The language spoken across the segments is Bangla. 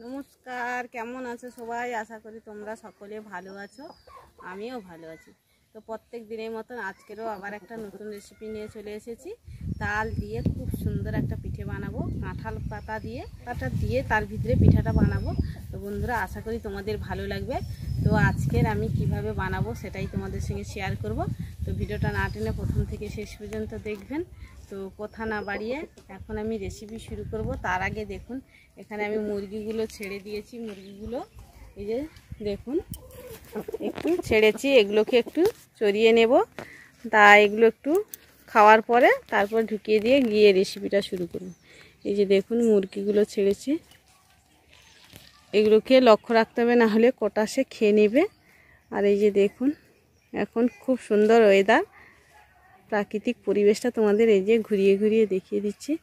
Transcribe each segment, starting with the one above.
নমস্কার, কেমন আছো সবাই? আশা করি তোমরা সকলে ভালো আছো, আমিও ভালো আছি। তো প্রত্যেক দিনের মতন আজকেরও আবার একটা নতুন রেসিপি নিয়ে চলে এসেছি। তাল দিয়ে খুব সুন্দর একটা পিঠে বানাবো, কাঁঠাল পাতা দিয়ে তার ভিতরে পিঠাটা বানাবো। তো বন্ধুরা, আশা করি তোমাদের ভালো লাগবে। তো আজকের আমি কিভাবে বানাবো সেটাই তোমাদের সঙ্গে শেয়ার করব। তো ভিডিওটা না টেনে প্রথম থেকে শেষ পর্যন্ত দেখবেন। তো কথা না বাড়িয়ে এখন আমি রেসিপি শুরু করব। তার আগে দেখুন, এখানে আমি মুরগিগুলো ছেড়ে দিয়েছি। মুরগিগুলো এই যে দেখুন একটু ছেড়েছি, এগুলোকে একটু চড়িয়ে নেব। তা এগুলো একটু খাওয়ার পরে তারপর ঢুকিয়ে দিয়ে গিয়ে রেসিপিটা শুরু করব। এই যে দেখুন মুরগিগুলো ছেড়েছি, এগুলোকে লক্ষ্য রাখতে হবে, না হলে কটা সে খেয়ে নেবে। আর এই যে দেখুন এখন খুব সুন্দর ওয়েদার, প্রাকৃতিক পরিবেশটা তোমাদের এই যে ঘুরিয়ে ঘুরিয়ে দেখিয়ে দিচ্ছি।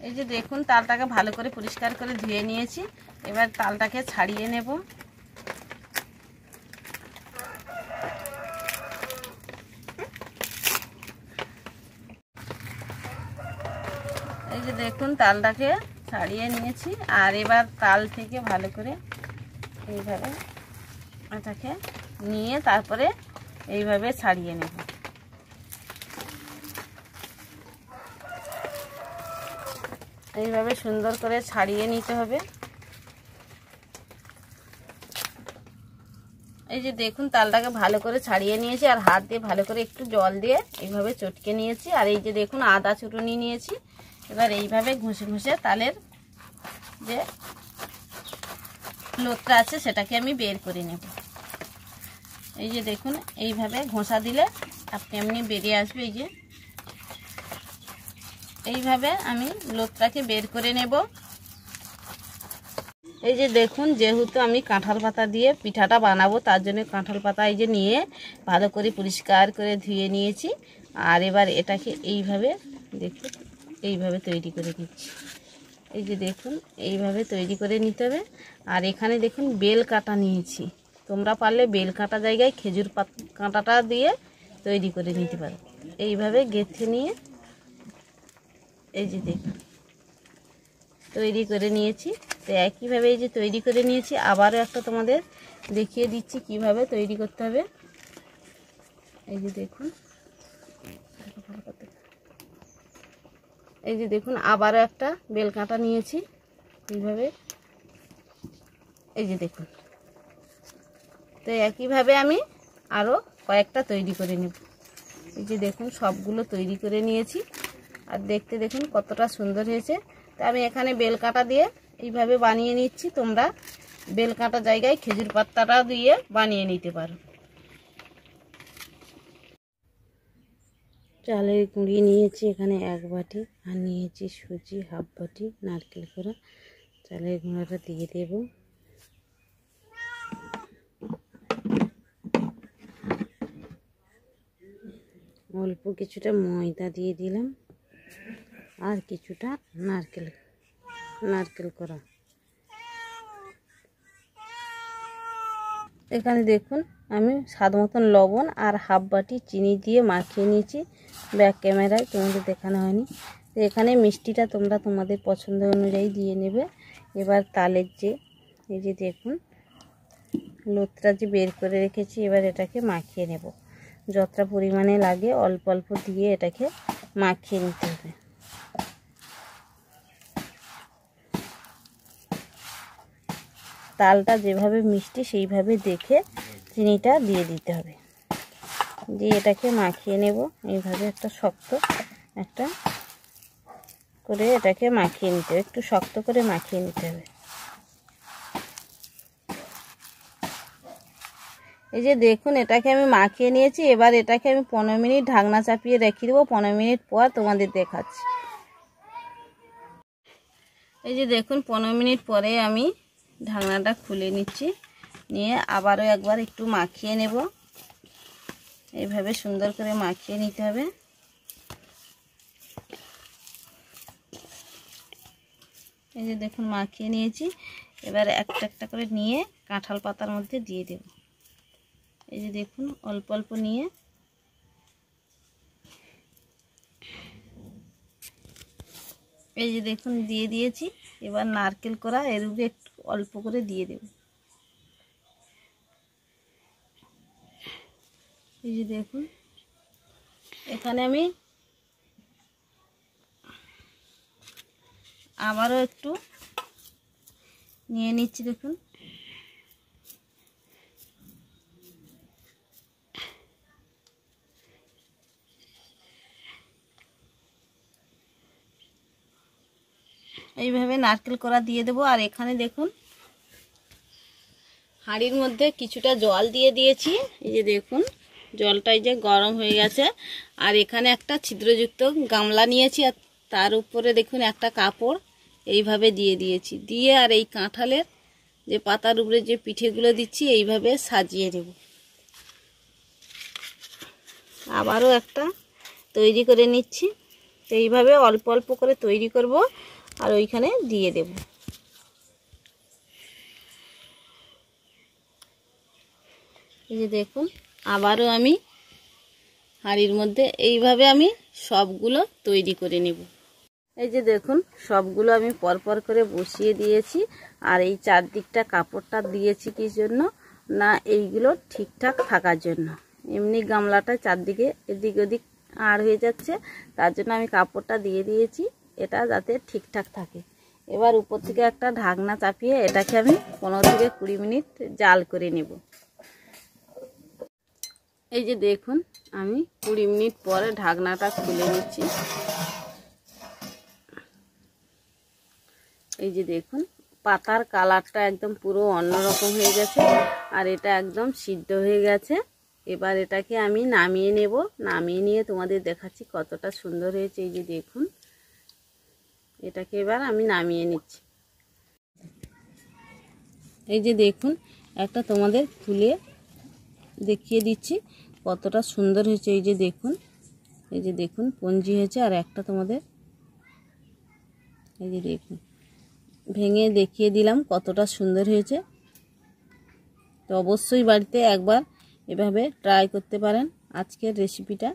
এই যে দেখুন তালটাকে ভালো করে পরিষ্কার করে ধুয়ে নিয়েছি। এবার তালটাকে ছাড়িয়ে নেব। এই যে দেখুন তালটাকে ছাড়িয়ে নিয়েছি। আর এবার তাল থেকে ভালো করে এইভাবে এটাকে নিয়ে তারপরে এইভাবে ছাড়িয়ে নেব। এইভাবে সুন্দর করে ছাড়িয়ে নিতে হবে। এই যে দেখুন তালটাকে ভালো করে ছাড়িয়ে নিয়েছি, আর হাত দিয়ে ভালো করে একটু জল দিয়ে এইভাবে চটকে নিয়েছি। আর এই যে দেখুন আদা চুরুনি নিয়েছি। এবার এইভাবে ঘষে ঘষে তালের যে লোটটা আছে সেটাকে আমি বের করে নেব। এই যে দেখুন এইভাবে ঘষা দিলে আপনি এমনি বেরিয়ে আসবে। এই যে এইভাবে আমি লোটটাকে বের করে নেব। এই যে দেখুন, যেহেতু আমি কাঁঠাল পাতা দিয়ে পিঠাটা বানাবো তার জন্য কাঁঠাল পাতা এই যে নিয়ে ভালো করে পরিষ্কার করে ধুয়ে নিয়েছি। আর এবার এটাকে এইভাবে দেখুন এইভাবে তৈরি করে দিচ্ছি। এই যে দেখুন এইভাবে তৈরি করে নিতে হবে। আর এখানে দেখুন বেল কাঁটা নিয়েছি, তোমরা পারলে বেল কাঁটা জায়গায় খেজুর কাঁটাটা দিয়ে তৈরি করে নিতে পারো। এইভাবে গেঁথে নিয়ে এই যে দেখুন তৈরি করে নিয়েছি। তো একইভাবে এই যে তৈরি করে নিয়েছি, আবারও একটা তোমাদের দেখিয়ে দিচ্ছি কিভাবে তৈরি করতে হবে। এই যে দেখুন, এই যে দেখুন আবারও একটা বেল কাঁটা নিয়েছি এইভাবে। এই যে দেখুন, তো একইভাবে আমি আরও কয়েকটা তৈরি করে নেব। এই যে দেখুন সবগুলো তৈরি করে নিয়েছি। আর দেখতে দেখুন কতটা সুন্দর হয়েছে। তো আমি এখানে বেল কাঁটা দিয়ে এইভাবে বানিয়ে নিচ্ছি। তোমরা বেল কাঁটা জায়গায় খেজুর পাতাটা দিয়ে বানিয়ে নিতে পারো। চালের গুঁড়ি নিয়েছি এখানে 1 বাটি, আর নিয়েছি সুজি হাফ বাটি, নারকেল করা। চালের গুঁড়াটা দিয়ে দেব। অল্প কিছুটা ময়দা দিয়ে দিলাম, আর কিছুটা নারকেল করা। এখানে দেখুন আমি স্বাদ মতন লবণ আর হাফ বাটি চিনি দিয়ে মাখিয়ে নিয়েছি। ব্যাক ক্যামেরায় তোমাদের দেখানো হয়নি। তো এখানে মিষ্টিটা তোমরা তোমাদের পছন্দ অনুযায়ী দিয়ে নেবে। এবার তালের যে এই যে দেখুন লোটটা যে বের করে রেখেছি, এবার এটাকে মাখিয়ে নেব। যতটা পরিমাণে লাগে অল্প অল্প দিয়ে এটাকে মাখিয়ে নিতে হবে। তালটা যেভাবে মিষ্টি সেইভাবে দেখে চিনিটা দিয়ে দিতে হবে। দিয়ে এটাকে মাখিয়ে নেব। এইভাবে একটা শক্ত একটা করে এটাকে মাখিয়ে নিতে হবে, একটু শক্ত করে মাখিয়ে নিতে হবে। এই যে দেখুন এটাকে আমি মাখিয়ে নিয়েছি। এবার এটাকে আমি 15 মিনিট ঢাকনা চাপিয়ে রেখে দেবো। 15 মিনিট পর তোমাদের দেখাচ্ছি। এই যে দেখুন 15 মিনিট পরে আমি ঢাকনাটা খুলে নিচ্ছি, নিয়ে আবারও একবার একটু মাখিয়ে নেব। এইভাবে সুন্দর করে মাখিয়ে নিতে হবে। এই যে দেখুন মাখিয়ে নিয়েছি। এবার একটা একটা করে নিয়ে কাঁঠাল পাতার মধ্যে দিয়ে দেব। এই যে দেখুন অল্প অল্প নিয়ে এই যে দেখুন দিয়ে দিয়েছি। এবার নারকেল কোড়া এর উপরে একটু অল্প করে দিয়ে দেব। এই যে দেখুন এখানে আমি আবারও একটু নিয়ে নিচ্ছি। দেখুন এইভাবে নারকেল কোড়া দিয়ে দেবো। আর এখানে দেখুন হাঁড়ির মধ্যে কিছুটা জল দিয়ে দিয়েছি। এই যে দেখুন জলটা এই যে গরম হয়ে গেছে। আর এখানে একটা ছিদ্রযুক্ত গামলা নিয়েছি, আর তার উপরে দেখুন একটা কাপড় এইভাবে দিয়ে দিয়েছি। দিয়ে আর এই কাঁঠালের যে পাতার উপরে যে পিঠেগুলো দিচ্ছি এইভাবে সাজিয়ে দেব। আবারও একটা তৈরি করে নিচ্ছি। তো এইভাবে অল্প অল্প করে তৈরি করব আর ওইখানে দিয়ে দেব। এই যে দেখুন আবারও আমি হাঁড়ির মধ্যে এইভাবে আমি সবগুলো তৈরি করে নেব। এই যে দেখুন সবগুলো আমি পরপর করে বসিয়ে দিয়েছি। আর এই চারদিকটা কাপড়টা দিয়েছি কি জন্য না, এইগুলো ঠিকঠাক থাকার জন্য। এমনি গামলাটা চারদিকে এদিক ওদিক আড় হয়ে যাচ্ছে, তার জন্য আমি কাপড়টা দিয়ে দিয়েছি, এটা যাতে ঠিকঠাক থাকে। এবার উপর থেকে একটা ঢাকনা চাপিয়ে এটাকে আমি 15 থেকে 20 মিনিট জাল করে নেব। এই যে দেখুন আমি 20 মিনিট পরে ঢাকনাটা খুলে নিচ্ছি। এই যে দেখুন পাতার কালারটা একদম পুরো অন্যরকম হয়ে গেছে, আর এটা একদম সিদ্ধ হয়ে গেছে। এবার এটাকে আমি নামিয়ে নেব। নামিয়ে নিয়ে তোমাদের দেখাচ্ছি কতটা সুন্দর হয়েছে। এই যে দেখুন এটাকে এবার আমি নামিয়ে নিচ্ছি। এই যে দেখুন একটা তোমাদের খুলে দেখিয়ে দিচ্ছি কতটা সুন্দর হয়েছে। এই যে দেখুন, এই যে দেখুন পঞ্জি হয়েছে। আর একটা তোমাদের এই যে দেখুন ভেঙে দেখিয়ে দিলাম কতটা সুন্দর হয়েছে। তো অবশ্যই বাড়িতে একবার এভাবে ট্রাই করতে পারেন আজকের রেসিপিটা।